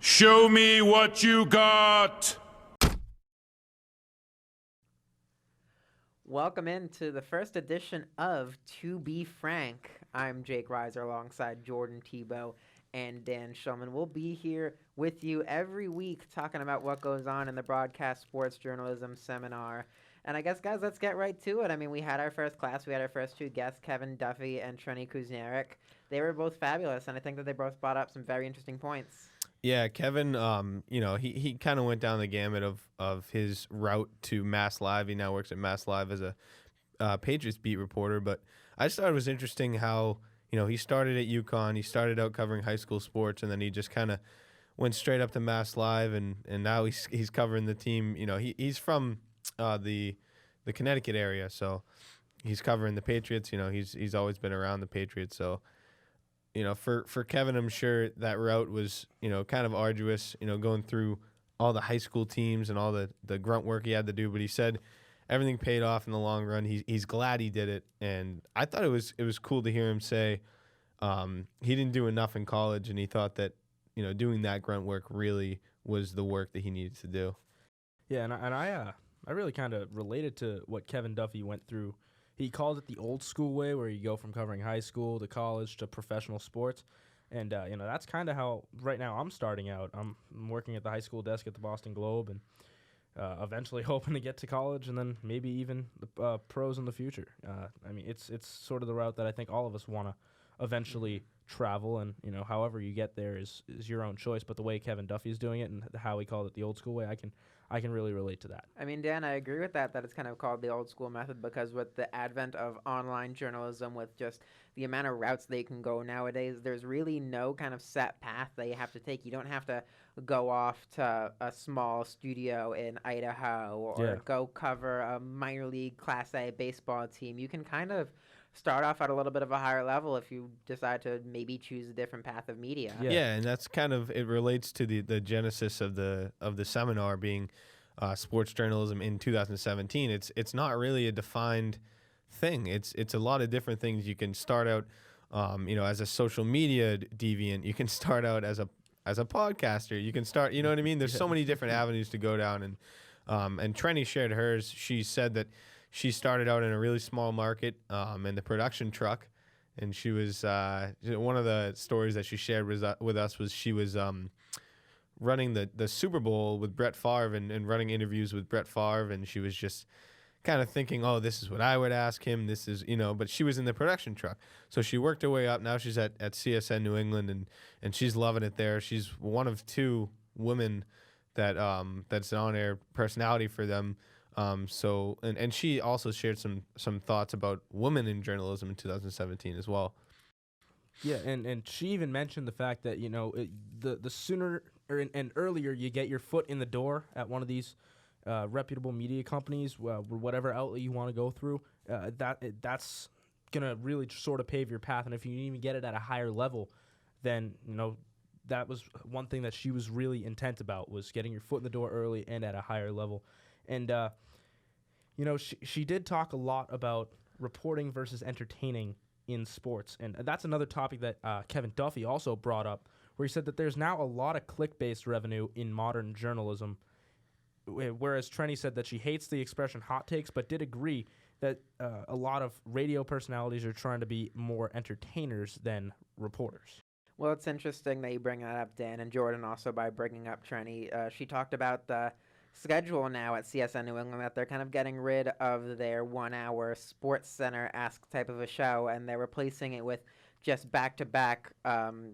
Show me what you got! Welcome into the first edition of To Be Frank. I'm Jake Reiser alongside Jordan Tebow and Dan Shulman. We'll be here with you every week talking about what goes on in the broadcast sports journalism seminar. And I guess, guys, let's get right to it. I mean, we had our first class. We had our first two guests, Kevin Duffy and Trenny Kuzniarek. They were both fabulous, and I think that they both brought up some very interesting points. Yeah, Kevin, he kind of went down the gamut of his route to Mass Live. He now works at Mass Live as a Patriots beat reporter. But I just thought it was interesting how, he started at UConn. He started out covering high school sports, and then he just kind of went straight up to Mass Live, and now he's covering the team. He's from the Connecticut area, so he's covering the Patriots. He's always been around the Patriots, so. For Kevin, I'm sure that route was, kind of arduous, going through all the high school teams and all the grunt work he had to do. But he said everything paid off in the long run. He's glad he did it. And I thought it was cool to hear him say he didn't do enough in college, and he thought that, doing that grunt work really was the work that he needed to do. Yeah, and I really kind of related to what Kevin Duffy went through. He called it the old school way, where you go from covering high school to college to professional sports. And, that's kind of how right now I'm starting out. I'm working at the high school desk at the Boston Globe and eventually hoping to get to college and then maybe even the pros in the future. It's sort of the route that I think all of us want to eventually travel. And, however you get there is your own choice. But the way Kevin Duffy is doing it and how he called it the old school way, I can really relate to that. I mean, Dan, I agree with that it's kind of called the old school method because with the advent of online journalism, with just the amount of routes they can go nowadays, there's really no kind of set path that you have to take. You don't have to go off to a small studio in Idaho or go cover a minor league Class A baseball team. You can kind of start off at a little bit of a higher level if you decide to maybe choose a different path of media. Yeah, and that's kind of, it relates to the genesis of the seminar being sports journalism in 2017. It's not really a defined thing. It's a lot of different things. You can start out, as a social media deviant. You can start out as a podcaster. You can start, you know what I mean? There's so many different avenues to go down. And Trenny shared hers. She said that she started out in a really small market in the production truck, and she was one of the stories that she shared with us was she was running the Super Bowl with Brett Favre and running interviews with Brett Favre, and she was just kind of thinking, oh, this is what I would ask him. This is, but she was in the production truck. So she worked her way up. Now she's at CSN New England, and she's loving it there. She's one of two women that's an on-air personality for them. And she also shared some thoughts about women in journalism in 2017 as well. Yeah, and she even mentioned the fact that the sooner and earlier you get your foot in the door at one of these reputable media companies, whatever outlet you want to go through, that's gonna really sort of pave your path. And if you even get it at a higher level, then that was one thing that she was really intent about, was getting your foot in the door early and at a higher level. And, she did talk a lot about reporting versus entertaining in sports. And that's another topic that Kevin Duffy also brought up, where he said that there's now a lot of click-based revenue in modern journalism, whereas Trenny said that she hates the expression hot takes, but did agree that a lot of radio personalities are trying to be more entertainers than reporters. Well, it's interesting that you bring that up, Dan, and Jordan also by bringing up Trenny. She talked about the schedule now at CSN New England, that they're kind of getting rid of their 1 hour Sports Center-esque type of a show, and they're replacing it with just back-to-back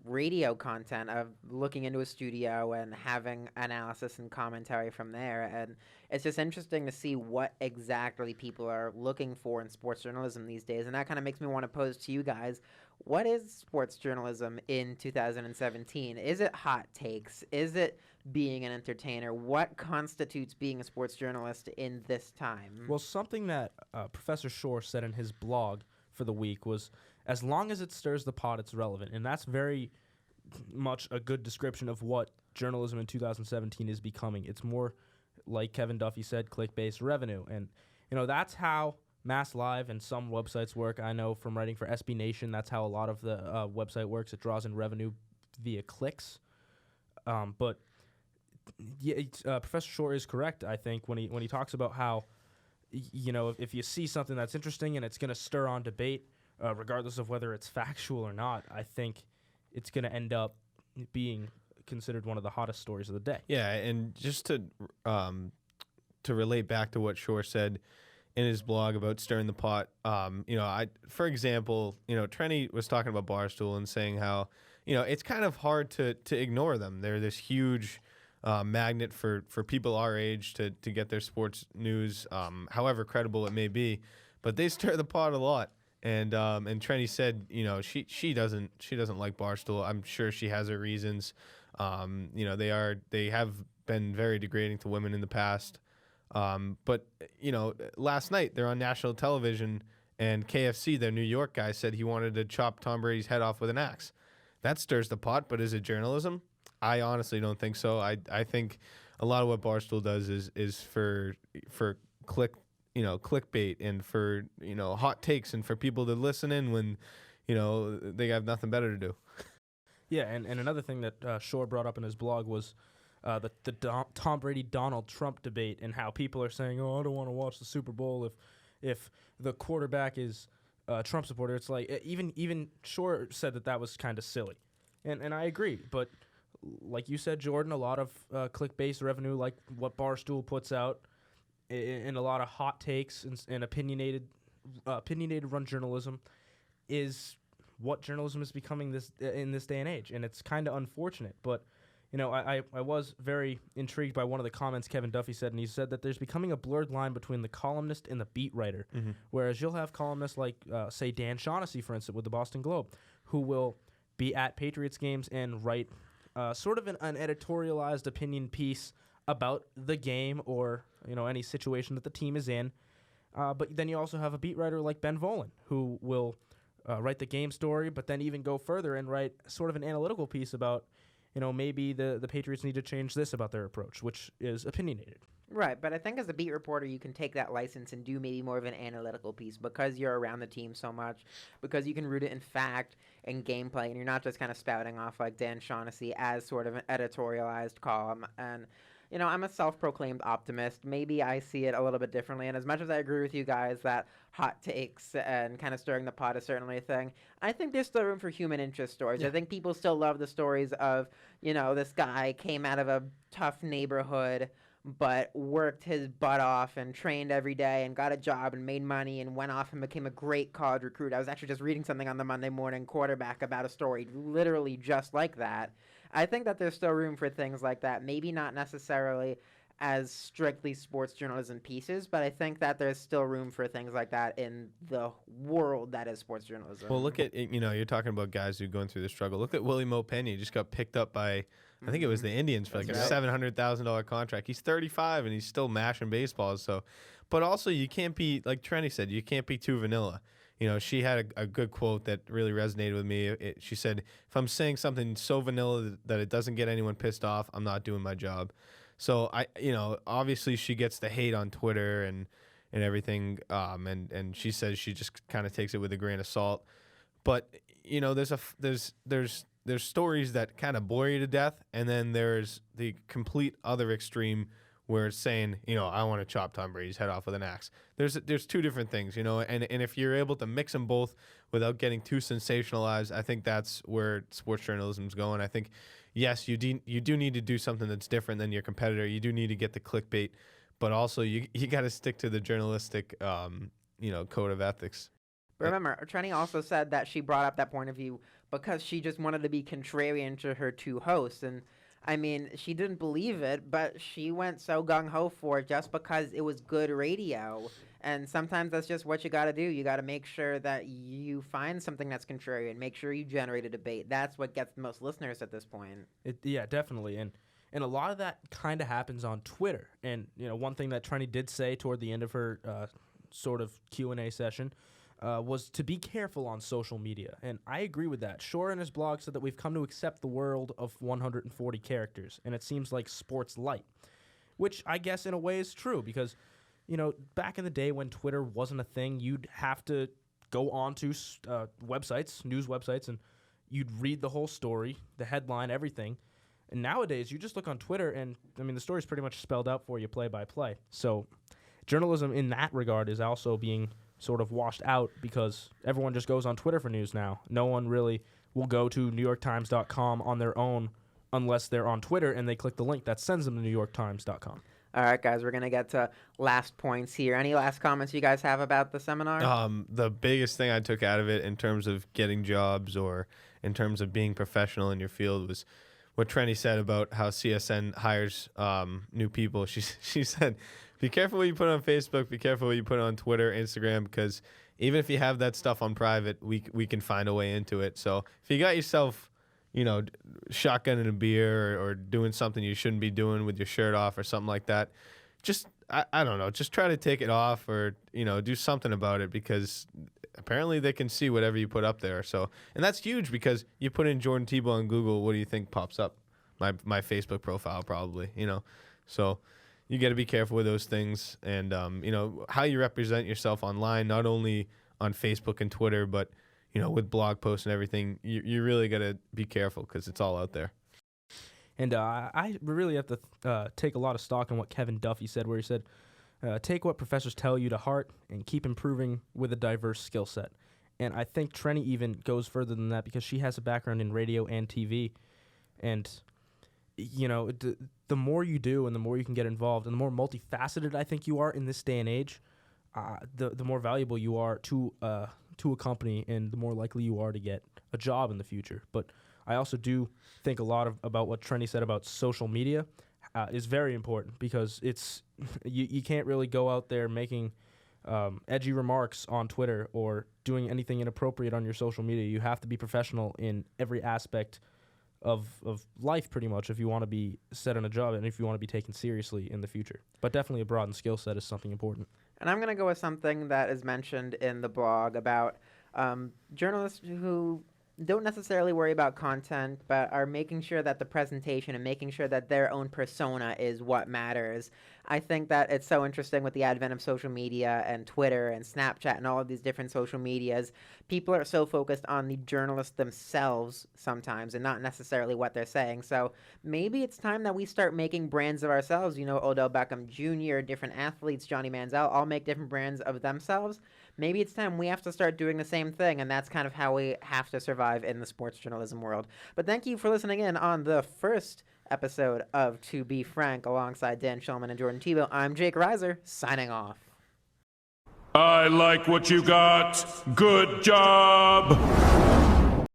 radio content of looking into a studio and having analysis and commentary from there. And it's just interesting to see what exactly people are looking for in sports journalism these days. And that kind of makes me want to pose to you guys, what is sports journalism in 2017? Is it hot takes? Is it being an entertainer? What constitutes being a sports journalist in this time? Well, something that Professor Shore said in his blog for the week was, as long as it stirs the pot, it's relevant. And that's very much a good description of what journalism in 2017 is becoming. It's more, like Kevin Duffy said, click-based revenue. And, that's how Mass Live and some websites work. I know from writing for SB Nation, that's how a lot of the website works. It draws in revenue via clicks. But yeah, Professor Shore is correct. I think when he talks about how if you see something that's interesting and it's going to stir on debate, regardless of whether it's factual or not, I think it's going to end up being considered one of the hottest stories of the day. Yeah, and just to relate back to what Shore said in his blog about stirring the pot, for example, Trenny was talking about Barstool and saying how, it's kind of hard to ignore them. They're this huge magnet for people our age to get their sports news, however credible it may be, but they stir the pot a lot. And Trenny said, she doesn't like Barstool. I'm sure she has her reasons. They have been very degrading to women in the past. But last night they're on national television, and KFC, their New York guy, said he wanted to chop Tom Brady's head off with an axe. That stirs the pot, but is it journalism? I honestly don't think so. I think a lot of what Barstool does is for clickbait and for hot takes and for people to listen in when they have nothing better to do. Yeah, and another thing that Shore brought up in his blog was the Tom Brady Donald Trump debate, and how people are saying, "Oh, I don't want to watch the Super Bowl if the quarterback is a Trump supporter." It's like even Shore said that was kind of silly, and I agree. But like you said, Jordan, a lot of click-based revenue, like what Barstool puts out, and a lot of hot takes and opinionated run journalism is what journalism is becoming in this day and age, and it's kind of unfortunate. But I was very intrigued by one of the comments Kevin Duffy said, and he said that there's becoming a blurred line between the columnist and the beat writer, whereas you'll have columnists like, say, Dan Shaughnessy, for instance, with the Boston Globe, who will be at Patriots games and write sort of an editorialized opinion piece about the game or any situation that the team is in. But then you also have a beat writer like Ben Volen, who will write the game story, but then even go further and write sort of an analytical piece about maybe the Patriots need to change this about their approach, which is opinionated. Right, but I think as a beat reporter, you can take that license and do maybe more of an analytical piece because you're around the team so much, because you can root it in fact and gameplay, and you're not just kind of spouting off like Dan Shaughnessy as sort of an editorialized column. And I'm a self-proclaimed optimist. Maybe I see it a little bit differently. And as much as I agree with you guys that hot takes and kind of stirring the pot is certainly a thing, I think there's still room for human interest stories. Yeah. I think people still love the stories of, this guy came out of a tough neighborhood but worked his butt off and trained every day and got a job and made money and went off and became a great college recruit. I was actually just reading something on the Monday Morning Quarterback about a story literally just like that. I think that there's still room for things like that. Maybe not necessarily as strictly sports journalism pieces, but I think that there's still room for things like that in the world that is sports journalism. Well, look at, you're talking about guys who are going through the struggle. Look at Willie Mo Pena. He just got picked up by, I think it was the Indians for like a $700,000 contract. He's 35 and he's still mashing baseballs. So, but also you can't be, like Trenny said, you can't be too vanilla. She had a good quote that really resonated with me. She said, if I'm saying something so vanilla that it doesn't get anyone pissed off, I'm not doing my job. So obviously she gets the hate on Twitter and everything. And she says she just kind of takes it with a grain of salt. But, there's stories that kind of bore you to death. And then there's the complete other extreme where it's saying, I want to chop Tom Brady's head off with an axe. There's two different things, and if you're able to mix them both without getting too sensationalized, I think that's where sports journalism's going. I think, yes, you do need to do something that's different than your competitor. You do need to get the clickbait, but also you got to stick to the journalistic, code of ethics. But remember, Trenny also said that she brought up that point of view because she just wanted to be contrarian to her two hosts. And I mean, she didn't believe it, but she went so gung-ho for it just because it was good radio. And sometimes that's just what you got to do. You got to make sure that you find something that's contrarian, make sure you generate a debate. That's what gets the most listeners at this point. Yeah, definitely. And a lot of that kind of happens on Twitter. And, one thing that Trenny did say toward the end of her sort of Q&A session was to be careful on social media. And I agree with that. Shore in his blog said that we've come to accept the world of 140 characters, and it seems like sports light, which I guess in a way is true because, back in the day when Twitter wasn't a thing, you'd have to go on to websites, news websites, and you'd read the whole story, the headline, everything. And nowadays, you just look on Twitter, and I mean, the story's pretty much spelled out for you play by play. So journalism in that regard is also being sort of washed out because everyone just goes on Twitter for news now. No one really will go to NewYorkTimes.com on their own unless they're on Twitter and they click the link that sends them to NewYorkTimes.com. All right, guys, we're going to get to last points here. Any last comments you guys have about the seminar? The biggest thing I took out of it in terms of getting jobs or in terms of being professional in your field was what Trenny said about how CSN hires new people. She said, be careful what you put on Facebook, be careful what you put on Twitter, Instagram, because even if you have that stuff on private, we can find a way into it. So if you got yourself, shotgunning a beer or doing something you shouldn't be doing with your shirt off or something like that, just, I don't know, just try to take it off or, do something about it because apparently they can see whatever you put up there. So, and that's huge because you put in Jordan Tebow on Google, what do you think pops up? My Facebook profile probably, So you got to be careful with those things and, how you represent yourself online, not only on Facebook and Twitter, but with blog posts and everything, you really got to be careful because it's all out there. And I really have to take a lot of stock in what Kevin Duffy said, where he said, take what professors tell you to heart and keep improving with a diverse skill set. And I think Trenny even goes further than that because she has a background in radio and TV. And, the more you do and the more you can get involved and the more multifaceted I think you are in this day and age, the more valuable you are to a company and the more likely you are to get a job in the future. But I also do think a lot about what Trenny said about social media is very important because it's you can't really go out there making edgy remarks on Twitter or doing anything inappropriate on your social media. You have to be professional in every aspect of life pretty much if you want to be set on a job and if you want to be taken seriously in the future. But definitely a broadened skill set is something important. And I'm going to go with something that is mentioned in the blog about journalists who don't necessarily worry about content, but are making sure that the presentation and making sure that their own persona is what matters. I think that it's so interesting with the advent of social media and Twitter and Snapchat and all of these different social medias. People are so focused on the journalists themselves sometimes and not necessarily what they're saying. So maybe it's time that we start making brands of ourselves. Odell Beckham Jr., different athletes, Johnny Manziel, all make different brands of themselves. Maybe it's time we have to start doing the same thing, and that's kind of how we have to survive in the sports journalism world. But thank you for listening in on the first episode of To Be Frank alongside Dan Shulman and Jordan Tebow. I'm Jake Reiser, signing off. I like what you got. Good job.